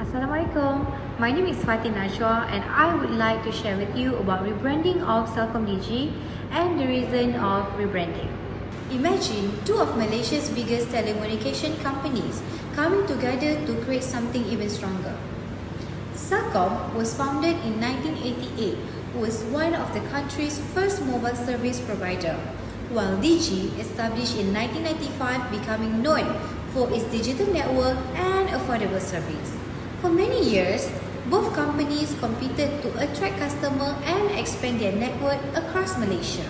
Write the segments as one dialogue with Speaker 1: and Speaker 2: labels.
Speaker 1: Assalamualaikum. My name is Fatin Najwa and I would like to share with you about rebranding of Celcom Digi and the reason of rebranding. Imagine two of Malaysia's biggest telecommunication companies coming together to create something even stronger. Celcom was founded in 1988, was one of the country's first mobile service provider, while Digi established in 1995, becoming known for its digital network and affordable service. For many years, both companies competed to attract customers and expand their network across Malaysia.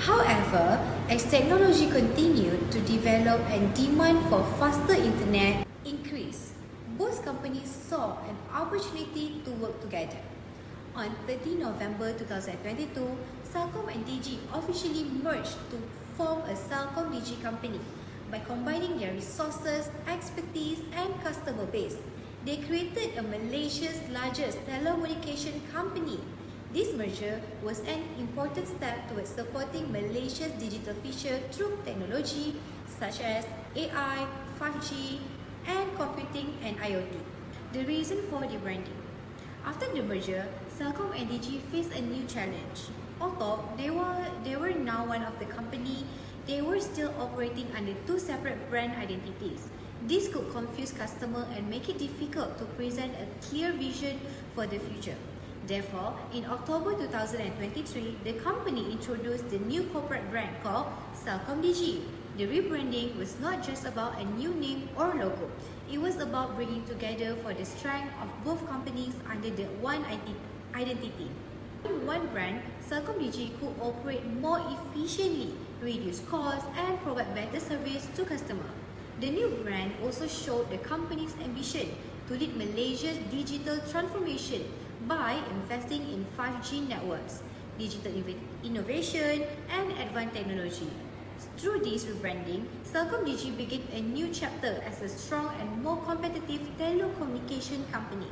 Speaker 1: However, as technology continued to develop and demand for faster internet increased, both companies saw an opportunity to work together. On 30 November 2022, Celcom and Digi officially merged to form a Celcom Digi company. By combining their resources, expertise, and customer base, they created Malaysia's largest telecommunication company. This merger was an important step towards supporting Malaysia's digital future through technology such as AI, 5G, and computing and IoT. The reason for the branding. After the merger, Celcom and Digi faced a new challenge. Although they were now one of the company, they were still operating under two separate brand identities. This could confuse customers and make it difficult to present a clear vision for the future. Therefore, in October 2023, the company introduced the new corporate brand called Celcom Digi. The rebranding was not just about a new name or logo. It was about bringing together for the strength of both companies under the one identity. In one brand, Celcom Digi could operate more efficiently, reduce costs, and provide better service to customers. The new brand also showed the company's ambition to lead Malaysia's digital transformation by investing in 5G networks, digital innovation, and advanced technology. Through this rebranding, Celcom Digi began a new chapter as a strong and more competitive telecommunication company,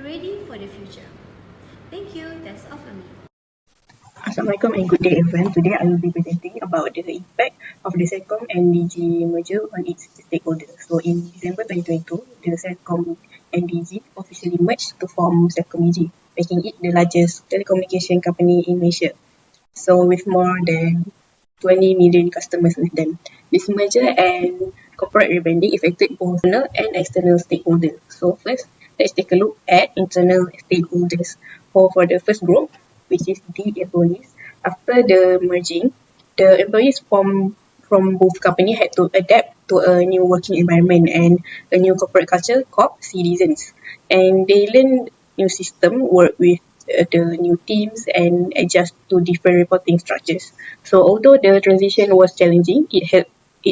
Speaker 1: ready for the future. Thank you, that's all from me.
Speaker 2: Assalamualaikum and good day everyone. Today I will be presenting about the impact of the Celcom and Digi merger on its stakeholders. So in December 2022, the Celcom and Digi officially merged to form Celcom Digi, making it the largest telecommunication company in Malaysia. So with more than 20 million customers with them. This merger and corporate rebranding affected both internal and external stakeholders. So first, let's take a look at internal stakeholders. For the first group, which is the employees. After the merging, the employees from both companies had to adapt to a new working environment and a new corporate culture called citizens. And they learned new system, work with the new teams and adjust to different reporting structures. So although the transition was challenging, it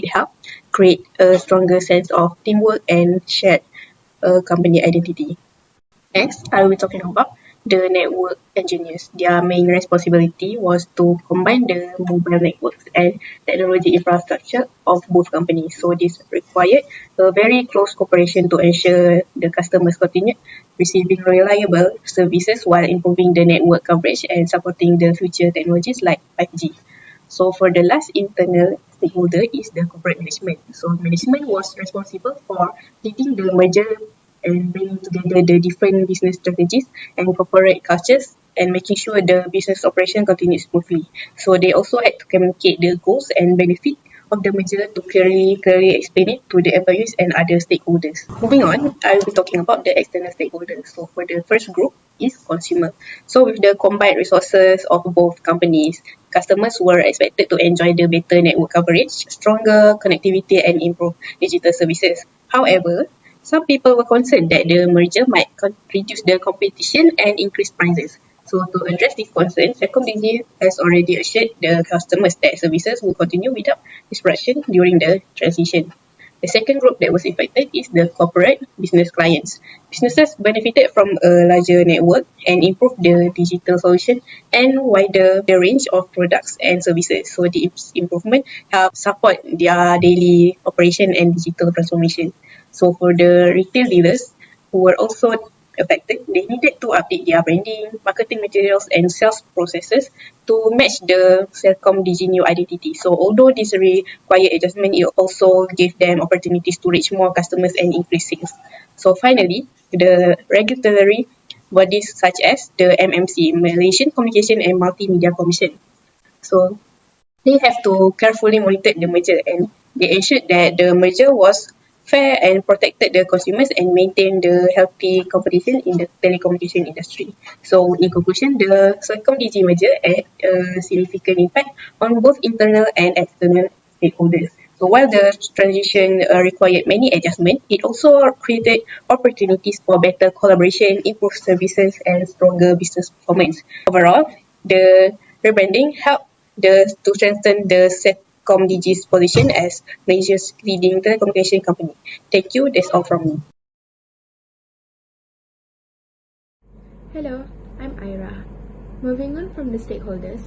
Speaker 2: helped create a stronger sense of teamwork and shared company identity. Next, I will be talking about the network engineers. Their main responsibility was to combine the mobile networks and technology infrastructure of both companies. So this required a very close cooperation to ensure the customers continued receiving reliable services while improving the network coverage and supporting the future technologies like 5G. So for the last internal stakeholder is the corporate management. So management was responsible for leading the merger and bringing together the different business strategies and corporate cultures and making sure the business operation continues smoothly. So they also had to communicate the goals and benefit of the merger to clearly explain it to the employees and other stakeholders. Moving on, I will be talking about the external stakeholders. So for the first group is consumer. So with the combined resources of both companies, customers were expected to enjoy the better network coverage, stronger connectivity and improved digital services. However, some people were concerned that the merger might reduce the competition and increase prices. So to address this concern, Celcom Digi has already assured the customers that services will continue without disruption during the transition. The second group that was affected is the corporate business clients. Businesses benefited from a larger network and improved the digital solution and wider the range of products and services. So the improvement helped support their daily operation and digital transformation. So for the retail dealers who were also affected, they needed to update their branding, marketing materials and sales processes to match the Celcom Digi new identity. So although this required adjustment, it also gave them opportunities to reach more customers and increase sales. So finally, the regulatory bodies such as the MMC, Malaysian Communication and Multimedia Commission. So they have to carefully monitor the merger, and they ensured that the merger was fair and protected the consumers and maintained the healthy competition in the telecommunication industry. So in conclusion, the Celcom Digi merger had a significant impact on both internal and external stakeholders. So while the transition required many adjustments, it also created opportunities for better collaboration, improved services, and stronger business performance. Overall, the rebranding helped to strengthen the Celcom Digi's position as Malaysia's leading telecommunication company. Thank you. That's all from me.
Speaker 3: Hello, I'm Ira. Moving on from the stakeholders,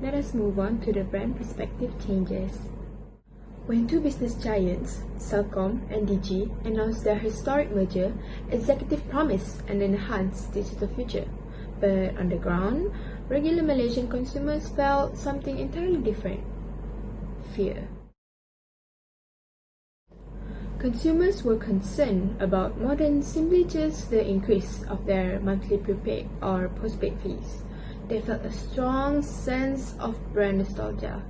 Speaker 3: let us move on to the brand perspective changes. When two business giants, Celcom and Digi, announced their historic merger, executive promised an enhanced digital future. But on the ground, regular Malaysian consumers felt something entirely different: fear. Consumers were concerned about more than simply just the increase of their monthly prepaid or postpaid fees. They felt a strong sense of brand nostalgia.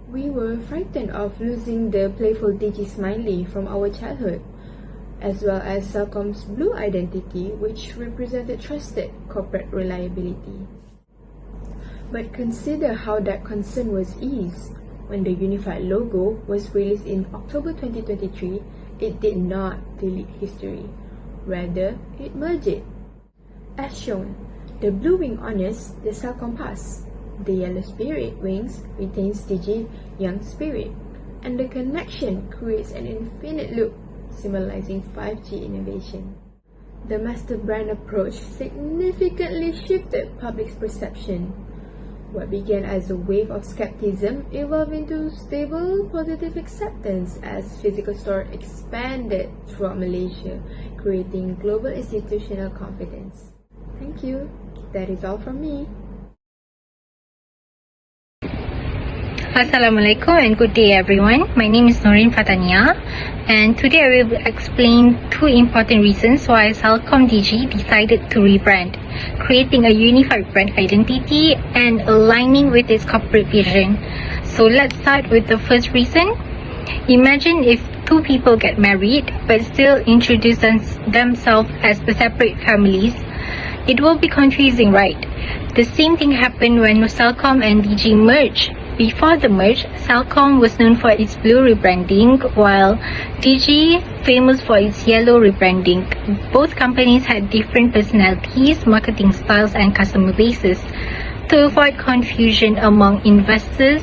Speaker 3: We were frightened of losing the playful Digi smiley from our childhood, as well as Celcom's blue identity, which represented trusted corporate reliability. But consider how that concern was eased. When the unified logo was released in October 2023, it did not delete history. Rather, it merged it. As shown, the blue wing honors the Celcom past. The yellow spirit wings retains Digi young spirit, and the connection creates an infinite loop, symbolizing 5G innovation. The master brand approach significantly shifted public's perception. What began as a wave of skepticism evolved into stable, positive acceptance as physical store expanded throughout Malaysia, creating global institutional confidence. Thank you. That is all from me.
Speaker 1: Assalamualaikum and good day everyone. My name is Noreen Fatania, and today I will explain two important reasons why Celcom Digi decided to rebrand, creating a unified brand identity and aligning with its corporate vision. So let's start with the first reason. Imagine if two people get married but still introduce themselves as the separate families. It will be confusing, right? The same thing happened when Celcom and Digi merged. Before the merge, Celcom was known for its blue rebranding, while Digi famous for its yellow rebranding. Both companies had different personalities, marketing styles, and customer bases. To avoid confusion among investors,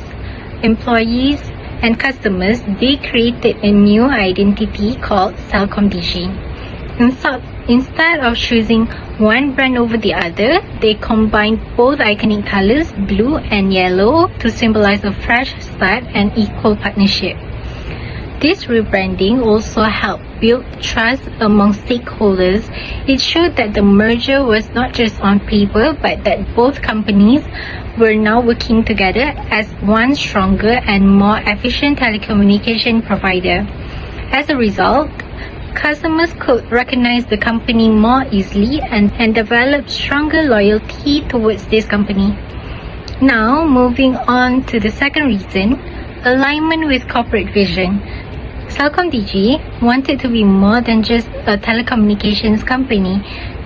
Speaker 1: employees, and customers, they created a new identity called Celcom Digi. Instead of choosing one brand over the other, they combined both iconic colors, blue and yellow, to symbolize a fresh start and equal partnership. This rebranding also helped build trust among stakeholders. It showed that the merger was not just on paper, but that both companies were now working together as one stronger and more efficient telecommunication provider. As a result, customers could recognize the company more easily and develop stronger loyalty towards this company. Now, moving on to the second reason, alignment with corporate vision. Celcom Digi wanted to be more than just a telecommunications company.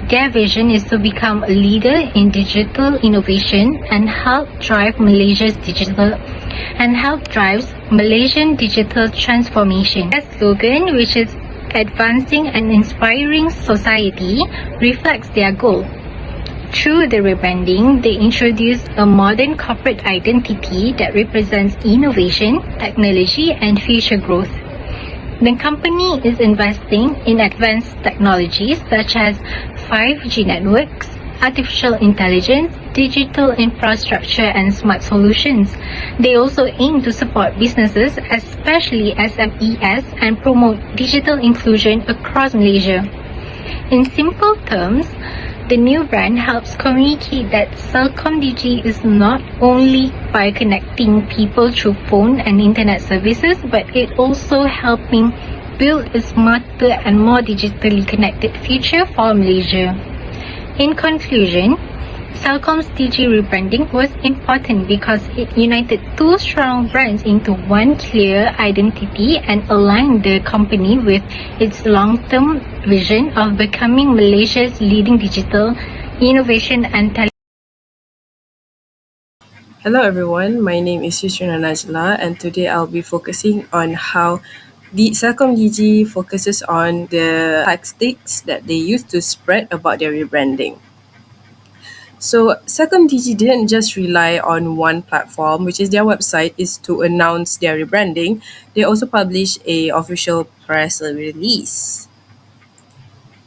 Speaker 1: Their vision is to become a leader in digital innovation and help drive Malaysian digital transformation. Their slogan, which is advancing and inspiring society, reflects their goal. Through the rebranding, they introduced a modern corporate identity that represents innovation, technology, and future growth. The company is investing in advanced technologies such as 5G networks, artificial intelligence, digital infrastructure, and smart solutions. They also aim to support businesses, especially SMEs, and promote digital inclusion across Malaysia. In simple terms, the new brand helps communicate that Celcom Digi is not only by connecting people through phone and internet services, but it also helping
Speaker 4: build a smarter and more digitally connected future for Malaysia. In conclusion, Celcom's Digi rebranding was important because it united two strong brands into one clear identity and aligned the company with its long-term vision of becoming Malaysia's leading digital innovation and
Speaker 5: Hello everyone, my name is Yusrina Najla and today I'll be focusing on how the Celcom Digi focuses on the tactics that they use to spread about their rebranding. So Celcom Digi didn't just rely on one platform, which is their website, is to announce their rebranding. They also publish a official press release.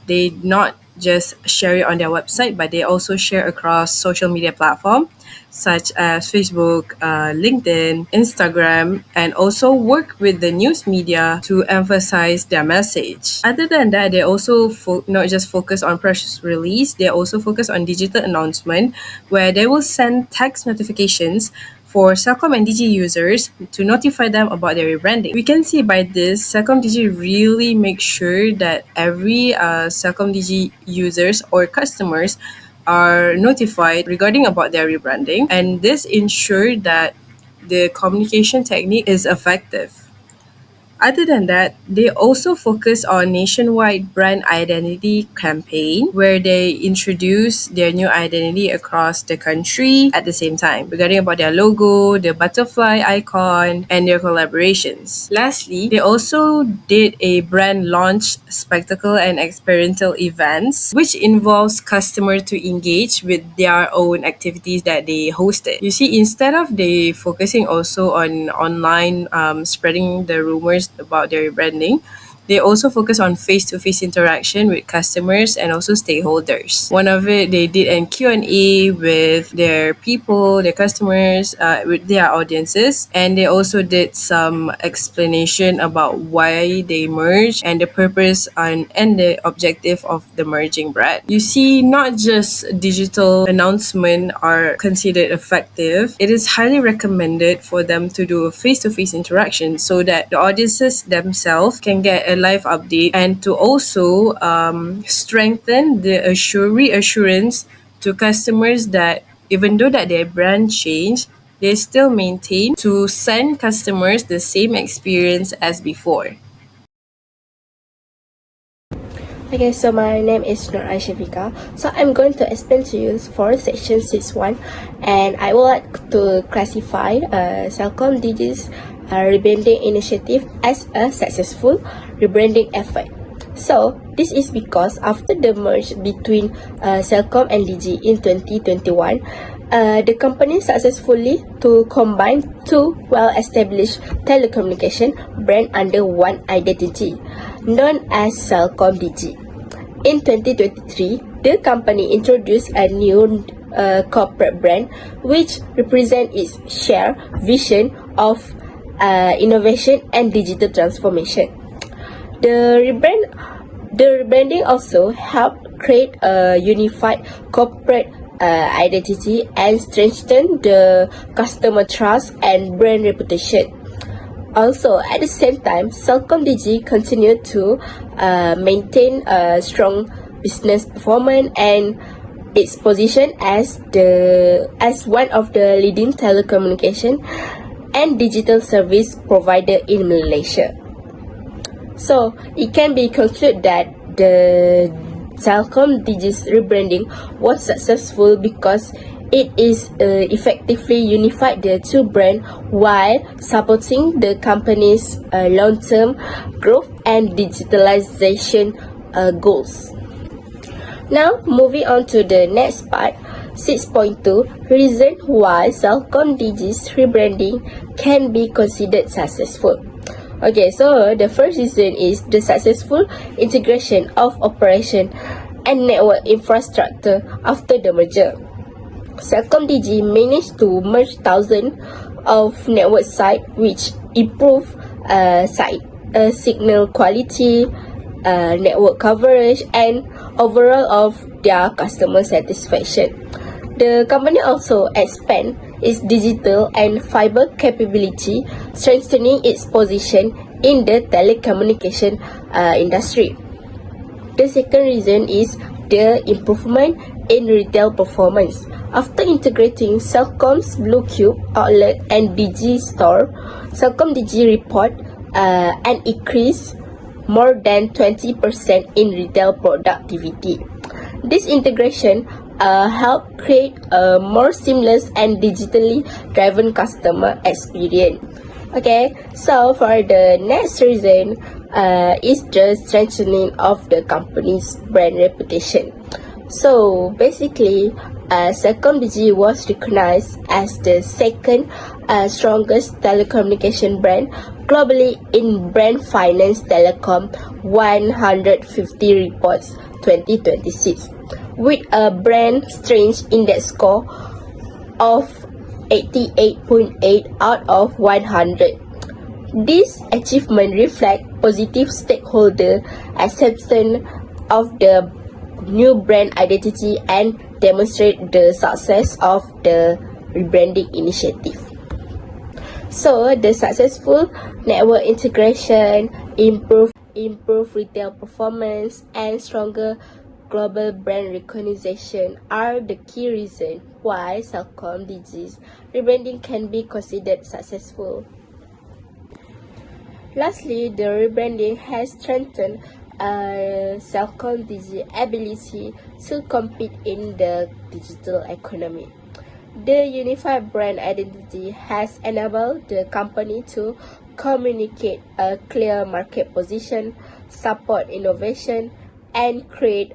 Speaker 5: They not just share it on their website, but they also share across social media platforms such as Facebook, LinkedIn, Instagram, and also work with the news media to emphasize their message. Other than that, they also not just focus on press release, they also focus on digital announcement where they will send text notifications for Celcom and Digi users to notify them about their rebranding. We can see by this, Celcom Digi really makes sure that every Celcom Digi users or customers are notified regarding about their rebranding, and this ensures that the communication technique is effective. Other than that, they also focus on nationwide brand identity campaign where they introduce their new identity across the country at the same time, regarding about their logo, their butterfly icon, and their collaborations. Lastly, they also did a brand launch spectacle and experiential events, which involves customer to engage with their own activities that they hosted. You see, instead of they focusing also on online spreading the rumors about their branding, they also focus on face-to-face interaction with customers and also stakeholders. One of it, they did a Q&A with their people, their customers, with their audiences, and they also did some explanation about why they merged and the purpose and the objective of the merging brand. You see, not just digital announcement are considered effective, it is highly recommended for them to do a face-to-face interaction so that the audiences themselves can get a live update and to also strengthen the reassurance to customers that even though that their brand changed, they still maintain to send customers the same experience as before.
Speaker 6: Okay, so my name is Nur Aishafika. So I'm going to explain to you for section 6.1, and I would like to classify Celcom Digi's rebranding initiative as a successful rebranding effort. So this is because after the merge between Celcom and Digi in 2021, the company successfully to combine two well-established telecommunication brand under one identity, known as Celcom Digi. In 2023, the company introduced a new corporate brand which represents its shared vision of innovation and digital transformation. The rebranding also helped create a unified corporate identity and strengthen the customer trust and brand reputation. Also, at the same time, Celcom Digi continued to maintain a strong business performance and its position as one of the leading telecommunication and digital service provider in Malaysia. So it can be concluded that the Celcom Digi's rebranding was successful because it is effectively unified the two brands while supporting the company's long-term growth and digitalization goals. Now, moving on to the next part, 6.2, reason why Celcom Digi's rebranding can be considered successful. Okay, so the first reason is the successful integration of operation and network infrastructure after the merger. Celcom Digi managed to merge thousands of network sites which improve signal quality, network coverage, and overall of their customer satisfaction. The company also expand its digital and fiber capability, strengthening its position in the telecommunication industry. The second reason is the improvement in retail performance. After integrating Celcom's Blue Cube outlet and Digi store, Celcom Digi report an increase more than 20% in retail productivity. This integration helped create a more seamless and digitally driven customer experience. Okay, so for the next reason is the strengthening of the company's brand reputation. So basically, Celcom Digi was recognized as the second strongest telecommunication brand globally in Brand Finance Telecom 150 reports 2026, with a brand strength index score of 88.8 out of 100. This achievement reflects positive stakeholder acceptance of the new brand identity and demonstrate the success of the rebranding initiative. So the successful network integration, improved retail performance, and stronger global brand recognition are the key reasons why Celcom Digi's rebranding can be considered successful. Lastly, the rebranding has strengthened Celcom Digi ability to compete in the digital economy. The unified brand identity has enabled the company to communicate a clear market position, support innovation, and create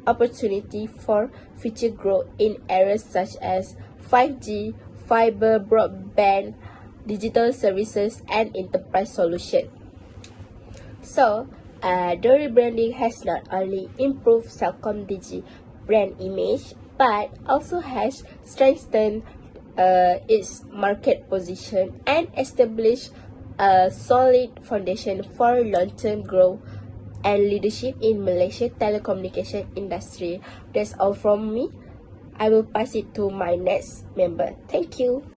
Speaker 6: opportunity for future growth in areas such as 5G, fiber broadband, digital services, and enterprise solutions. So, the rebranding has not only improved Celcom Digi brand image, but also has strengthened its market position and established a solid foundation for long-term growth and leadership in Malaysia telecommunication industry. That's all from me. I will pass it to my next member. Thank you.